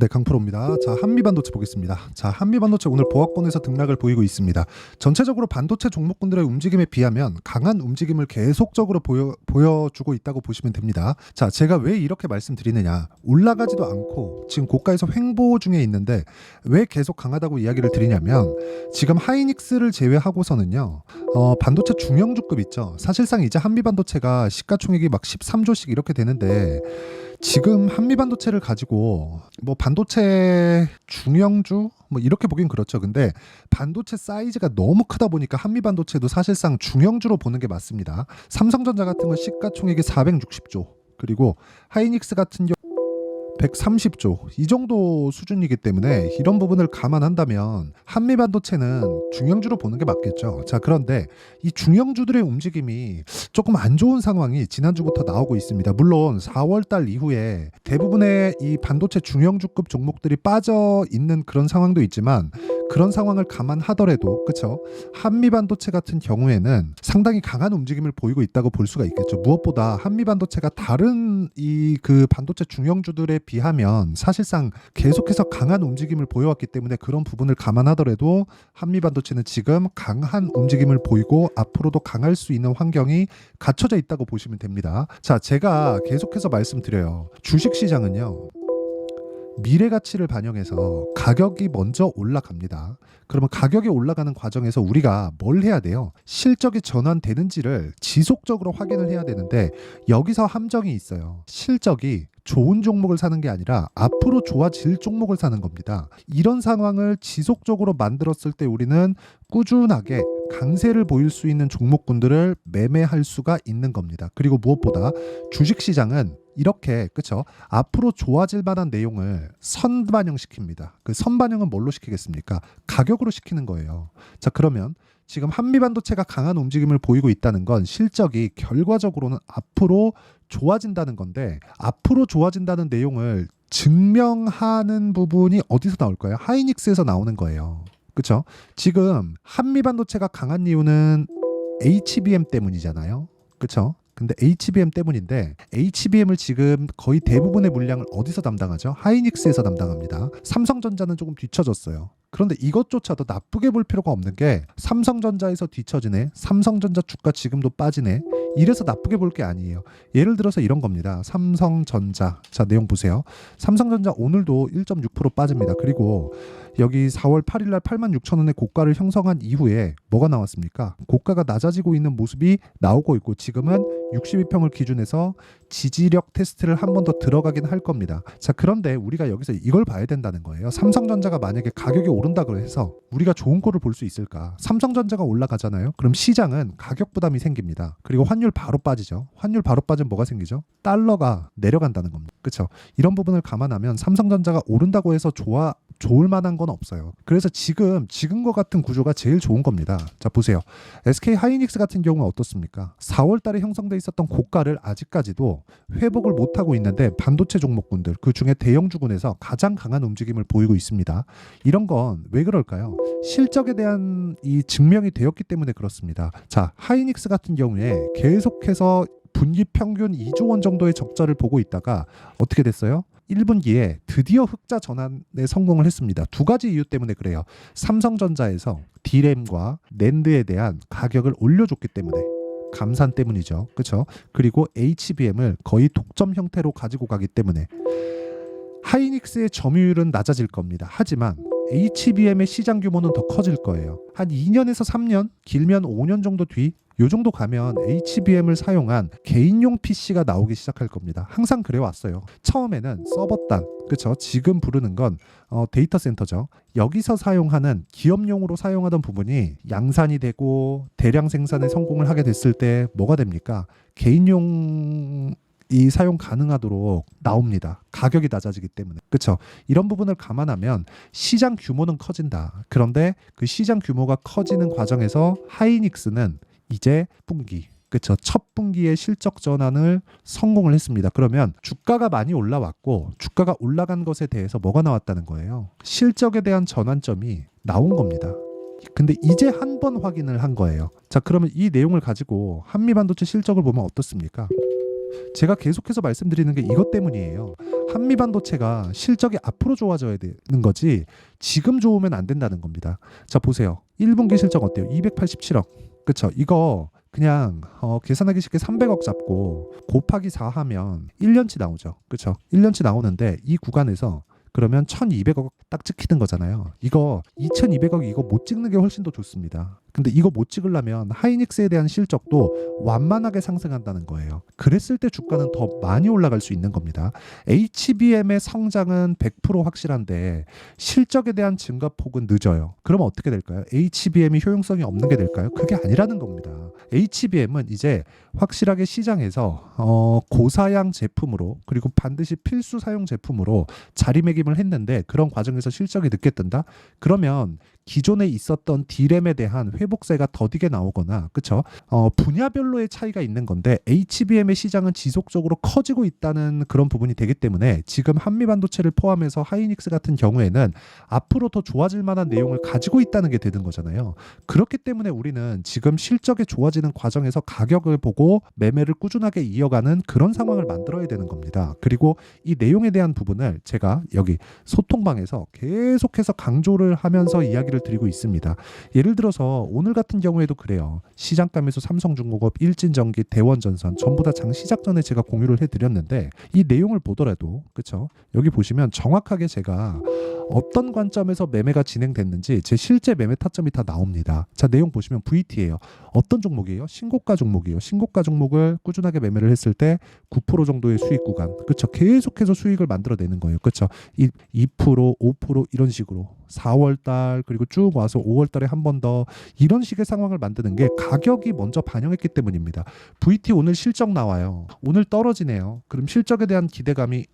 네, 강프로입니다. 자, 한미반도체 보겠습니다. 자, 한미반도체 오늘 보합권에서 등락을 보이고 있습니다. 전체적으로 반도체 종목군들의 움직임에 비하면 강한 움직임을 계속적으로 보여주고 있다고 보시면 됩니다. 자, 제가 왜 이렇게 말씀드리느냐. 올라가지도 않고 지금 고가에서 횡보 중에 있는데 왜 계속 강하다고 이야기를 드리냐면 지금 하이닉스를 제외하고서는요. 반도체 중형주급 있죠. 사실상 이제 한미반도체가 시가총액이 막 13조씩 이렇게 되는데 지금 한미반도체를 가지고 뭐 반도체 중형주 뭐 이렇게 보긴 그렇죠. 근데 반도체 사이즈가 너무 크다 보니까 한미반도체도 사실상 중형주로 보는 게 맞습니다. 삼성전자 같은 건 시가총액이 460조 그리고 하이닉스 같은 경우 130조 이 정도 수준이기 때문에 이런 부분을 감안한다면 한미반도체는 중형주로 보는 게 맞겠죠. 자, 그런데 이 중형주들의 움직임이 조금 안 좋은 상황이 지난주부터 나오고 있습니다. 물론 4월달 이후에 대부분의 이 반도체 중형주급 종목들이 빠져 있는 그런 상황도 있지만 그런 상황을 감안하더라도 그렇죠. 한미반도체 같은 경우에는 상당히 강한 움직임을 보이고 있다고 볼 수가 있겠죠. 무엇보다 한미반도체가 다른 이 그 반도체 중형주들에 비하면 사실상 계속해서 강한 움직임을 보여왔기 때문에 그런 부분을 감안하더라도 한미반도체는 지금 강한 움직임을 보이고 앞으로도 강할 수 있는 환경이 갖춰져 있다고 보시면 됩니다. 자, 제가 계속해서 말씀드려요. 주식시장은요. 미래 가치를 반영해서 가격이 먼저 올라갑니다. 그러면 가격이 올라가는 과정에서 우리가 뭘 해야 돼요? 실적이 전환되는지를 지속적으로 확인을 해야 되는데 여기서 함정이 있어요. 실적이 좋은 종목을 사는 게 아니라 앞으로 좋아질 종목을 사는 겁니다. 이런 상황을 지속적으로 만들었을 때 우리는 꾸준하게 강세를 보일 수 있는 종목군들을 매매할 수가 있는 겁니다. 그리고 무엇보다 주식시장은 이렇게 그쵸 앞으로 좋아질 만한 내용을 선반영시킵니다. 그 선반영은 뭘로 시키겠습니까? 가격으로 시키는 거예요. 자, 그러면 지금 한미반도체가 강한 움직임을 보이고 있다는 건 실적이 결과적으로는 앞으로 좋아진다는 건데 앞으로 좋아진다는 내용을 증명하는 부분이 어디서 나올까요? 하이닉스에서 나오는 거예요. 그렇죠? 지금 한미반도체가 강한 이유는 HBM 때문이잖아요. 그렇죠? 근데 HBM 때문인데 HBM을 지금 거의 대부분의 물량을 어디서 담당하죠? 하이닉스에서 담당합니다. 삼성전자는 조금 뒤처졌어요. 그런데 이것조차도 나쁘게 볼 필요가 없는 게 삼성전자에서 뒤처지네. 삼성전자 주가 지금도 빠지네. 이래서 나쁘게 볼 게 아니에요. 예를 들어서 이런 겁니다. 삼성전자. 자, 내용 보세요. 삼성전자 오늘도 1.6% 빠집니다. 그리고 여기 4월 8일 날 86,000원의 고가를 형성한 이후에 뭐가 나왔습니까? 고가가 낮아지고 있는 모습이 나오고 있고 지금은 62평을 기준해서 지지력 테스트를 한 번 더 들어가긴 할 겁니다. 자, 그런데 우리가 여기서 이걸 봐야 된다는 거예요. 삼성전자가 만약에 가격이 오른다고 해서 우리가 좋은 거를 볼 수 있을까? 삼성전자가 올라가잖아요. 그럼 시장은 가격 부담이 생깁니다. 그리고 환율 바로 빠지죠. 환율 바로 빠지면 뭐가 생기죠? 달러가 내려간다는 겁니다. 그렇죠? 이런 부분을 감안하면 삼성전자가 오른다고 해서 좋을 만한 건 없어요. 그래서 지금과 같은 구조가 제일 좋은 겁니다. 자, 보세요. SK 하이닉스 같은 경우는 어떻습니까? 4월 달에 형성돼 있었던 고가를 아직까지도 회복을 못하고 있는데 반도체 종목군들 그 중에 대형주군에서 가장 강한 움직임을 보이고 있습니다. 이런 건 왜 그럴까요? 실적에 대한 이 증명이 되었기 때문에 그렇습니다. 자, 하이닉스 같은 경우에 계속해서 분기 평균 2조 원 정도의 적자를 보고 있다가 어떻게 됐어요? 1분기에 드디어 흑자 전환에 성공을 했습니다. 두 가지 이유 때문에 그래요. 삼성전자에서 D램과 낸드에 대한 가격을 올려줬기 때문에 감산 때문이죠. 그렇죠? 그리고 HBM을 거의 독점 형태로 가지고 가기 때문에 하이닉스의 점유율은 낮아질 겁니다. 하지만 HBM의 시장 규모는 더 커질 거예요. 한 2년에서 3년, 길면 5년 정도 뒤 요 정도 가면 HBM을 사용한 개인용 PC가 나오기 시작할 겁니다. 항상 그래왔어요. 처음에는 서버단, 그렇죠? 지금 부르는 건 데이터 센터죠. 여기서 사용하는 기업용으로 사용하던 부분이 양산이 되고 대량 생산에 성공을 하게 됐을 때 뭐가 됩니까? 개인용 이 사용 가능하도록 나옵니다. 가격이 낮아지기 때문에. 그렇죠? 이런 부분을 감안하면 시장 규모는 커진다. 그런데 그 시장 규모가 커지는 과정에서 하이닉스는 이제 분기, 그렇죠? 첫 분기의 실적 전환을 성공을 했습니다. 그러면 주가가 많이 올라왔고 주가가 올라간 것에 대해서 뭐가 나왔다는 거예요? 실적에 대한 전환점이 나온 겁니다. 근데 이제 한 번 확인을 한 거예요. 자, 그러면 이 내용을 가지고 한미반도체 실적을 보면 어떻습니까? 제가 계속해서 말씀드리는 게 이것 때문이에요. 한미반도체가 실적이 앞으로 좋아져야 되는 거지 지금 좋으면 안 된다는 겁니다. 자 보세요. 1분기 실적 어때요? 287억. 그쵸? 이거 그냥 계산하기 쉽게 300억 잡고 곱하기 4 하면 1년치 나오죠. 그쵸? 1년치 나오는데 이 구간에서 그러면 1200억 딱 찍히는 거잖아요. 이거 2200억 이거 못 찍는 게 훨씬 더 좋습니다. 근데 이거 못 찍으려면 하이닉스에 대한 실적도 완만하게 상승한다는 거예요. 그랬을 때 주가는 더 많이 올라갈 수 있는 겁니다. HBM의 성장은 100% 확실한데 실적에 대한 증가폭은 늦어요. 그러면 어떻게 될까요? HBM이 효용성이 없는 게 될까요? 그게 아니라는 겁니다. HBM은 이제 확실하게 시장에서 고사양 제품으로 그리고 반드시 필수 사용 제품으로 자리매김을 했는데 그런 과정에서 실적이 늦게 뜬다? 그러면 기존에 있었던 D램에 대한 회복세가 더디게 나오거나 그쵸? 분야별로의 차이가 있는 건데 HBM의 시장은 지속적으로 커지고 있다는 그런 부분이 되기 때문에 지금 한미반도체를 포함해서 하이닉스 같은 경우에는 앞으로 더 좋아질 만한 내용을 가지고 있다는 게 되는 거잖아요. 그렇기 때문에 우리는 지금 실적이 좋아지는 과정에서 가격을 보고 매매를 꾸준하게 이어가는 그런 상황을 만들어야 되는 겁니다. 그리고 이 내용에 대한 부분을 제가 여기 소통방에서 계속해서 강조를 하면서 이야기를 드리고 있습니다. 예를 들어서 오늘 같은 경우에도 그래요. 시장감에서 삼성중공업, 일진전기, 대원전선 전부 다 장 시작 전에 제가 공유를 해드렸는데 이 내용을 보더라도 그쵸? 여기 보시면 정확하게 제가 어떤 관점에서 매매가 진행됐는지 제 실제 매매 타점이 다 나옵니다. 자 내용 보시면 VT예요. 어떤 종목이에요? 신고가 종목이에요. 신고가 종목을 꾸준하게 매매를 했을 때 9% 정도의 수익 구간 그쵸? 계속해서 수익을 만들어내는 거예요. 그쵸? 2%, 5% 이런 식으로 4월달 그리고 쭉 와서 5월달에 한 번 더 이런 식의 상황을 만드는 게 가격이 먼저 반영했기 때문입니다. VT 오늘 실적 나와요. 오늘 떨어지네요. 그럼 실적에 대한 기대감이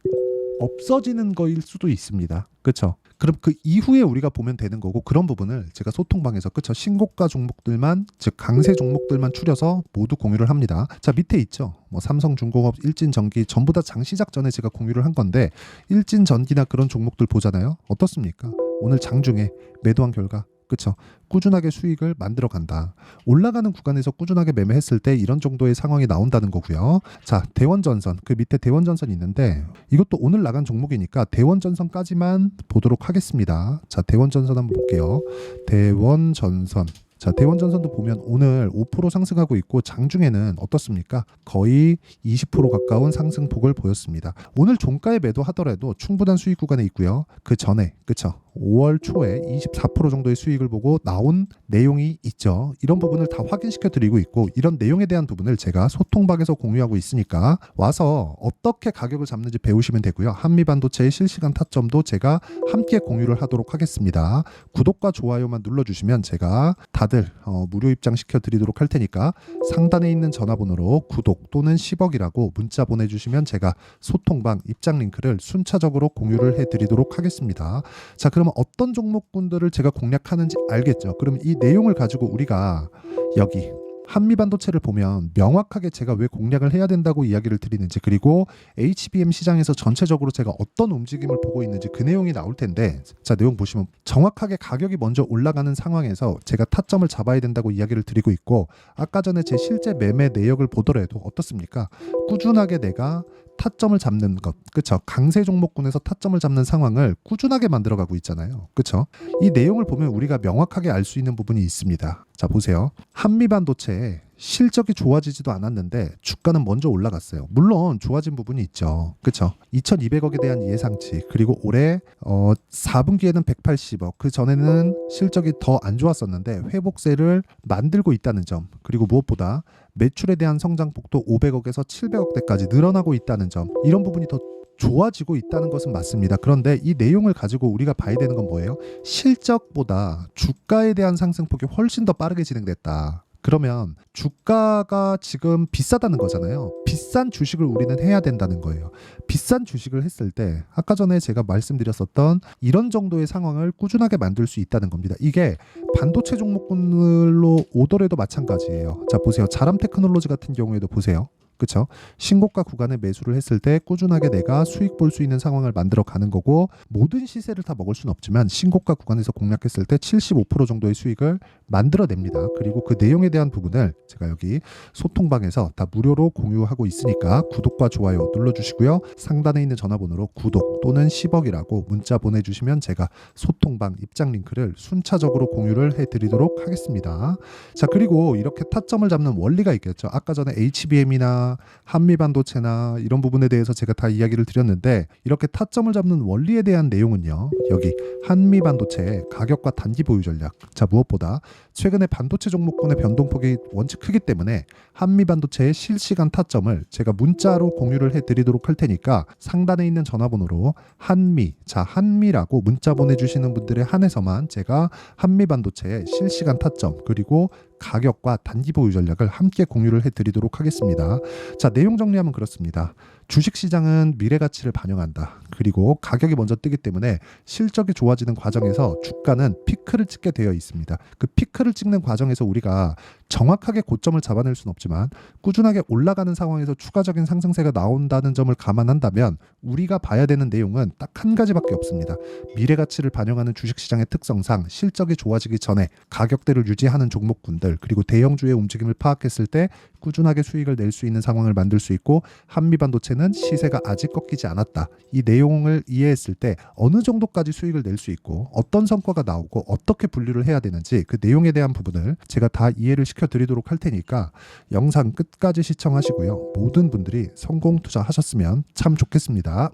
없어지는 거일 수도 있습니다. 그렇죠? 그럼 그 이후에 우리가 보면 되는 거고 그런 부분을 제가 소통방에서 그렇죠? 신고가 종목들만 즉 강세 종목들만 추려서 모두 공유를 합니다. 자 밑에 있죠. 뭐 삼성중공업, 일진전기 전부 다 장 시작 전에 제가 공유를 한 건데 일진전기나 그런 종목들 보잖아요. 어떻습니까? 오늘 장중에 매도한 결과 그렇죠. 꾸준하게 수익을 만들어 간다. 올라가는 구간에서 꾸준하게 매매했을 때 이런 정도의 상황이 나온다는 거고요. 자, 대원전선. 그 밑에 대원전선 있는데 이것도 오늘 나간 종목이니까 대원전선까지만 보도록 하겠습니다. 자, 대원전선 한번 볼게요. 대원전선. 자, 대원전선도 보면 오늘 5% 상승하고 있고 장중에는 어떻습니까? 거의 20% 가까운 상승폭을 보였습니다. 오늘 종가에 매도하더라도 충분한 수익 구간에 있고요. 그 전에 그쵸? 5월 초에 24% 정도의 수익을 보고 나온 내용이 있죠. 이런 부분을 다 확인시켜 드리고 있고 이런 내용에 대한 부분을 제가 소통방에서 공유하고 있으니까 와서 어떻게 가격을 잡는지 배우시면 되고요. 한미반도체의 실시간 타점도 제가 함께 공유를 하도록 하겠습니다. 구독과 좋아요만 눌러주시면 제가 다들 무료 입장 시켜드리도록 할 테니까 상단에 있는 전화번호로 구독 또는 10억이라고 문자 보내주시면 제가 소통방 입장 링크를 순차적으로 공유를 해드리도록 하겠습니다. 자 그러면 어떤 종목군들을 제가 공략하는지 알겠죠? 그럼 이 내용을 가지고 우리가 여기 한미반도체를 보면 명확하게 제가 왜 공략을 해야 된다고 이야기를 드리는지 그리고 HBM 시장에서 전체적으로 제가 어떤 움직임을 보고 있는지 그 내용이 나올 텐데 자 내용 보시면 정확하게 가격이 먼저 올라가는 상황에서 제가 타점을 잡아야 된다고 이야기를 드리고 있고 아까 전에 제 실제 매매 내역을 보더라도 어떻습니까? 꾸준하게 내가 타점을 잡는 것, 그쵸? 강세 종목군에서 타점을 잡는 상황을 꾸준하게 만들어가고 있잖아요, 그쵸? 이 내용을 보면 우리가 명확하게 알 수 있는 부분이 있습니다. 자 보세요. 한미반도체 실적이 좋아지지도 않았는데 주가는 먼저 올라갔어요. 물론 좋아진 부분이 있죠. 그렇죠? 2200억에 대한 예상치 그리고 올해 4분기에는 180억 그 전에는 실적이 더 안 좋았었는데 회복세를 만들고 있다는 점 그리고 무엇보다 매출에 대한 성장폭도 500억에서 700억대까지 늘어나고 있다는 점 이런 부분이 더 좋아지고 있다는 것은 맞습니다. 그런데 이 내용을 가지고 우리가 봐야 되는 건 뭐예요? 실적보다 주가에 대한 상승폭이 훨씬 더 빠르게 진행됐다. 그러면 주가가 지금 비싸다는 거잖아요. 비싼 주식을 우리는 해야 된다는 거예요. 비싼 주식을 했을 때 아까 전에 제가 말씀드렸었던 이런 정도의 상황을 꾸준하게 만들 수 있다는 겁니다. 이게 반도체 종목군들로 오더라도 마찬가지예요. 자 보세요. 자람 테크놀로지 같은 경우에도 보세요. 그쵸? 신고가 구간에 매수를 했을 때 꾸준하게 내가 수익 볼 수 있는 상황을 만들어 가는 거고, 모든 시세를 다 먹을 수는 없지만 신고가 구간에서 공략했을 때 75% 정도의 수익을 만들어냅니다. 그리고 그 내용에 대한 부분을 제가 여기 소통방에서 다 무료로 공유하고 있으니까 구독과 좋아요 눌러주시고요. 상단에 있는 전화번호로 구독 또는 10억이라고 문자 보내주시면 제가 소통방 입장 링크를 순차적으로 공유를 해드리도록 하겠습니다. 자, 그리고 이렇게 타점을 잡는 원리가 있겠죠. 아까 전에 HBM이나 한미반도체나 이런 부분에 대해서 제가 다 이야기를 드렸는데, 이렇게 타점을 잡는 원리에 대한 내용은요, 여기 한미반도체의 가격과 단기 보유 전략. 자, 무엇보다 최근에 반도체 종목군의 변동폭이 원체 크기 때문에 한미반도체의 실시간 타점을 제가 문자로 공유를 해드리도록 할 테니까 상단에 있는 전화번호로 한미라고 문자 보내주시는 분들에 한해서만 제가 한미반도체의 실시간 타점 그리고 가격과 단기 보유 전략을 함께 공유를 해드리도록 하겠습니다. 자, 내용 정리하면 그렇습니다. 주식시장은 미래 가치를 반영한다. 그리고 가격이 먼저 뜨기 때문에 실적이 좋아지는 과정에서 주가는 피크를 찍게 되어 있습니다. 그 피크를 찍는 과정에서 우리가 정확하게 고점을 잡아낼 수는 없지만 꾸준하게 올라가는 상황에서 추가적인 상승세가 나온다는 점을 감안한다면 우리가 봐야 되는 내용은 딱 한 가지밖에 없습니다. 미래 가치를 반영하는 주식시장의 특성상 실적이 좋아지기 전에 가격대를 유지하는 종목군들, 그리고 대형주의 움직임을 파악했을 때 꾸준하게 수익을 낼 수 있는 상황을 만들 수 있고, 한미반도체는 시세가 아직 꺾이지 않았다. 이 내용을 이해했을 때 어느 정도까지 수익을 낼 수 있고 어떤 성과가 나오고 어떻게 분류를 해야 되는지 그 내용에 대한 부분을 제가 다 이해를 시켜드리도록 할 테니까 영상 끝까지 시청하시고요. 모든 분들이 성공 투자하셨으면 참 좋겠습니다.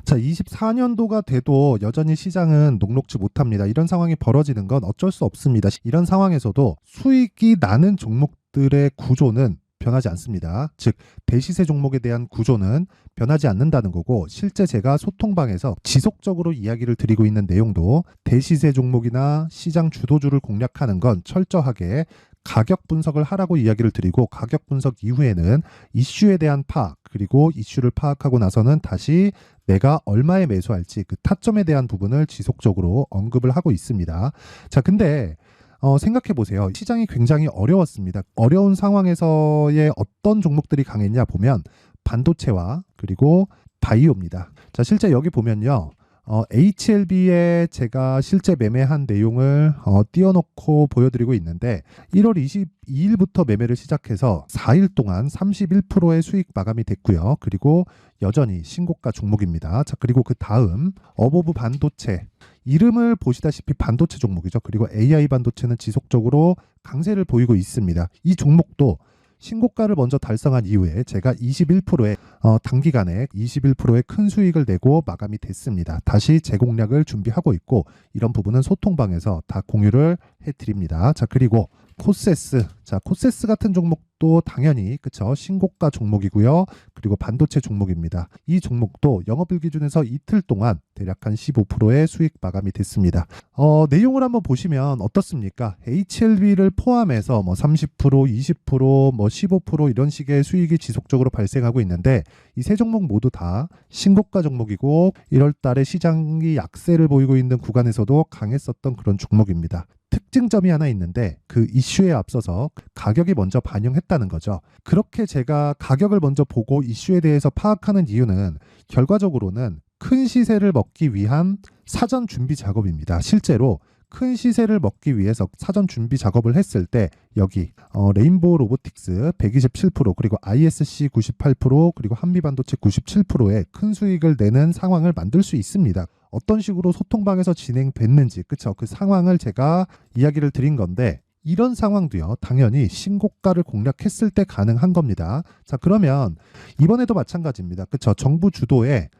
자, 24년도가 돼도 여전히 시장은 녹록지 못합니다. 이런 상황이 벌어지는 건 어쩔 수 없습니다. 이런 상황에서도 수익이 나는 종목들의 구조는 변하지 않습니다. 즉, 대시세 종목에 대한 구조는 변하지 않는다는 거고, 실제 제가 소통방에서 지속적으로 이야기를 드리고 있는 내용도 대시세 종목이나 시장 주도주를 공략하는 건 철저하게 가격 분석을 하라고 이야기를 드리고, 가격 분석 이후에는 이슈에 대한 파악, 그리고 이슈를 파악하고 나서는 다시 내가 얼마에 매수할지 그 타점에 대한 부분을 지속적으로 언급을 하고 있습니다. 자, 근데 생각해 보세요. 시장이 굉장히 어려웠습니다. 어려운 상황에서의 어떤 종목들이 강했냐 보면 반도체와 그리고 바이오입니다. 자, 실제 여기 보면요. HLB에 제가 실제 매매한 내용을 띄워놓고 보여드리고 있는데, 1월 22일부터 매매를 시작해서 4일 동안 31%의 수익 마감이 됐고요. 그리고 여전히 신고가 종목입니다. 자, 그리고 그 다음 어보브 반도체, 이름을 보시다시피 반도체 종목이죠. 그리고 AI 반도체는 지속적으로 강세를 보이고 있습니다. 이 종목도 신고가를 먼저 달성한 이후에 제가 21%의 단기간에 21%의 큰 수익을 내고 마감이 됐습니다. 다시 재공략을 준비하고 있고, 이런 부분은 소통방에서 다 공유를 해드립니다. 자, 그리고 코세스. 자, 코세스 같은 종목도 당연히 그쵸, 신고가 종목이고요. 그리고 반도체 종목입니다. 이 종목도 영업일 기준에서 이틀 동안 대략 한 15%의 수익 마감이 됐습니다. 내용을 한번 보시면 어떻습니까? HLB를 포함해서 뭐 30%, 20%, 뭐 15% 이런 식의 수익이 지속적으로 발생하고 있는데, 이 세 종목 모두 다 신고가 종목이고 1월 달에 시장이 약세를 보이고 있는 구간에서도 강했었던 그런 종목입니다. 특징점이 하나 있는데, 그 이슈에 앞서서 가격이 먼저 반영했다는 거죠. 그렇게 제가 가격을 먼저 보고 이슈에 대해서 파악하는 이유는 결과적으로는 큰 시세를 먹기 위한 사전 준비 작업입니다. 실제로 큰 시세를 먹기 위해서 사전 준비 작업을 했을 때 여기 레인보우 로보틱스 127%, 그리고 ISC 98%, 그리고 한미반도체 97%의 큰 수익을 내는 상황을 만들 수 있습니다. 어떤 식으로 소통방에서 진행됐는지, 그쵸? 그 상황을 제가 이야기를 드린 건데, 이런 상황도요, 당연히 신고가를 공략했을 때 가능한 겁니다. 자, 그러면 이번에도 마찬가지입니다. 그쵸? 정부 주도의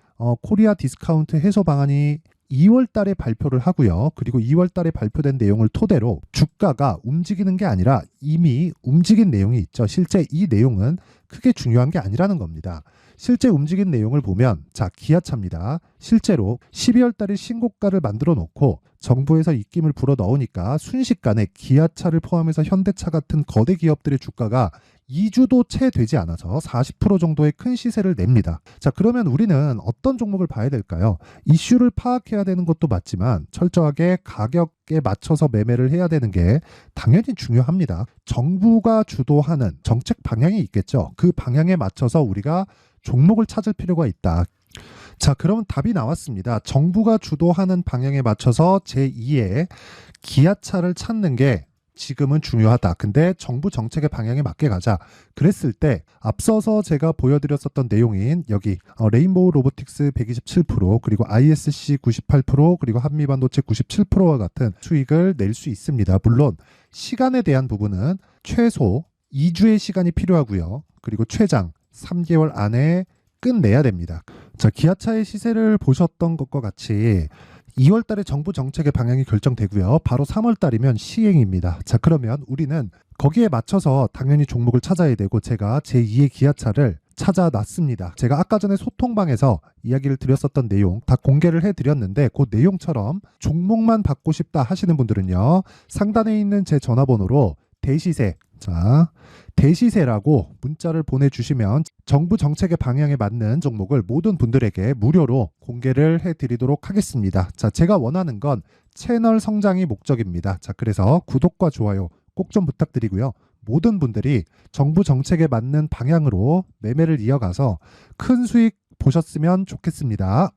코리아 디스카운트 해소 방안이 2월 달에 발표를 하고요. 그리고 2월 달에 발표된 내용을 토대로 주가가 움직이는 게 아니라 이미 움직인 내용이 있죠. 실제 이 내용은 크게 중요한 게 아니라는 겁니다. 실제 움직인 내용을 보면, 자, 기아차입니다. 실제로 12월 달에 신고가를 만들어 놓고 정부에서 입김을 불어 넣으니까 순식간에 기아차를 포함해서 현대차 같은 거대 기업들의 주가가 2주도 채 되지 않아서 40% 정도의 큰 시세를 냅니다. 자, 그러면 우리는 어떤 종목을 봐야 될까요? 이슈를 파악해야 되는 것도 맞지만 철저하게 가격에 맞춰서 매매를 해야 되는 게 당연히 중요합니다. 정부가 주도하는 정책 방향이 있겠죠. 그 방향에 맞춰서 우리가 종목을 찾을 필요가 있다. 자, 그러면 답이 나왔습니다. 정부가 주도하는 방향에 맞춰서 제2의 기아차를 찾는 게 지금은 중요하다. 근데 정부 정책의 방향에 맞게 가자. 그랬을 때 앞서서 제가 보여드렸었던 내용인 여기 레인보우 로보틱스 127% 그리고 ISC 98% 그리고 한미반도체 97%와 같은 수익을 낼 수 있습니다. 물론 시간에 대한 부분은 최소 2주의 시간이 필요하고요. 그리고 최장 3개월 안에 끝내야 됩니다. 자, 기아차의 시세를 보셨던 것과 같이 2월 달에 정부 정책의 방향이 결정되고요. 바로 3월 달이면 시행입니다. 자, 그러면 우리는 거기에 맞춰서 당연히 종목을 찾아야 되고 제가 제2의 기아차를 찾아놨습니다. 제가 아까 전에 소통방에서 이야기를 드렸었던 내용 다 공개를 해드렸는데 그 내용처럼 종목만 받고 싶다 하시는 분들은요. 상단에 있는 제 전화번호로 대시세, 자, 대시세라고 문자를 보내주시면 정부 정책의 방향에 맞는 종목을 모든 분들에게 무료로 공개를 해드리도록 하겠습니다. 자, 제가 원하는 건 채널 성장이 목적입니다. 자, 그래서 구독과 좋아요 꼭 좀 부탁드리고요. 모든 분들이 정부 정책에 맞는 방향으로 매매를 이어가서 큰 수익 보셨으면 좋겠습니다.